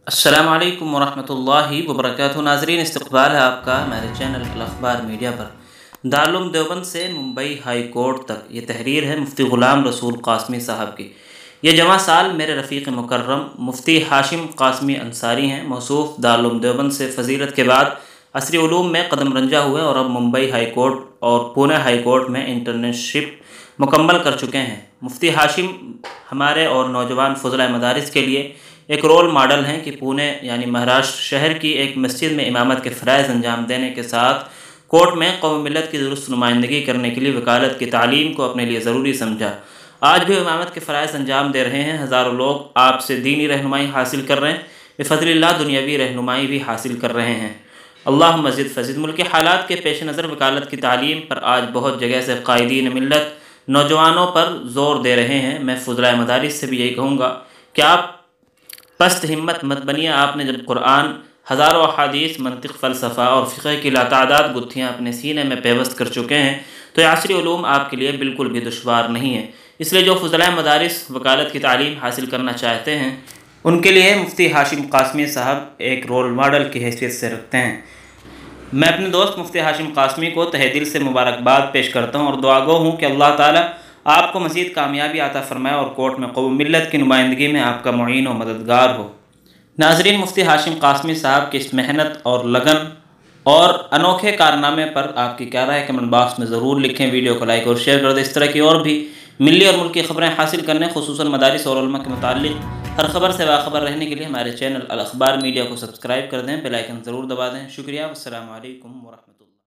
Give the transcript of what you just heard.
السلام علیکم ورحمۃ اللہ وبرکاتہ۔ ناظرین، استقبال ہے آپ کا ہمارے چینل الاخبار میڈیا پر۔ دارالعلوم دیوبند سے ممبئی ہائی کورٹ تک یہ تحریر ہے مفتی غلام رسول قاسمی صاحب کی۔ یہ جواں سال میرے رفیق مکرم مفتی ہاشم قاسمی انصاری ہیں، موصوف دارالعلوم دیوبند سے فضیلت کے بعد عصری علوم میں قدم رنجہ ہوئے اور اب ممبئی ہائی کورٹ اور پونے ہائی کورٹ میں انٹرنشپ مکمل کر چکے ہیں۔ مفتی ہاشم ہمارے اور نوجوان فضلائے مدارس کے لیے ایک رول ماڈل ہیں کہ پونے یعنی مہاراشٹر شہر کی ایک مسجد میں امامت کے فرائض انجام دینے کے ساتھ کورٹ میں قوم ملت کی درست نمائندگی کرنے کے لیے وکالت کی تعلیم کو اپنے لیے ضروری سمجھا۔ آج بھی امامت کے فرائض انجام دے رہے ہیں، ہزاروں لوگ آپ سے دینی رہنمائی حاصل کر رہے ہیں، بفضل اللہ دنیاوی رہنمائی بھی حاصل کر رہے ہیں۔ اللہ مزید فزید۔ ملکی حالات کے پیش نظر وکالت کی تعلیم پر آج بہت جگہ سے قائدین ملت نوجوانوں پر زور دے رہے ہیں۔ میں فضلائے مدارس سے بھی یہی کہوں گا کہ آپ پست ہمت مت بنیے۔ آپ نے جب قرآن، ہزاروں احادیث، منطق، فلسفہ اور فقہ کی لاتعداد گتھیاں اپنے سینے میں پیوست کر چکے ہیں تو یہ عصری علوم آپ کے لیے بالکل بھی دشوار نہیں ہے۔ اس لیے جو فضلائے مدارس وکالت کی تعلیم حاصل کرنا چاہتے ہیں ان کے لیے مفتی ہاشم قاسمی صاحب ایک رول ماڈل کی حیثیت سے رکھتے ہیں۔ میں اپنے دوست مفتی ہاشم قاسمی کو تہہ دل سے مبارکباد پیش کرتا ہوں اور دعا گو ہوں کہ اللہ تعالیٰ آپ کو مزید کامیابی عطا فرمائے اور کورٹ میں قوم ملت کی نمائندگی میں آپ کا معین و مددگار ہو۔ ناظرین، مفتی ہاشم قاسمی صاحب کی اس محنت اور لگن اور انوکھے کارنامے پر آپ کی کیا رائے کمنٹ باکس میں ضرور لکھیں۔ ویڈیو کو لائک اور شیئر کر دیں۔ اس طرح کی اور بھی ملی اور ملکی خبریں حاصل کرنے، خصوصاً مدارس اور علماء کے متعلق ہر خبر سے باخبر رہنے کے لیے ہمارے چینل الاخبار میڈیا کو سبسکرائب کر دیں، بیل آئیکن ضرور دبا دیں۔ شکریہ، والسلام علیکم ورحمۃ اللہ۔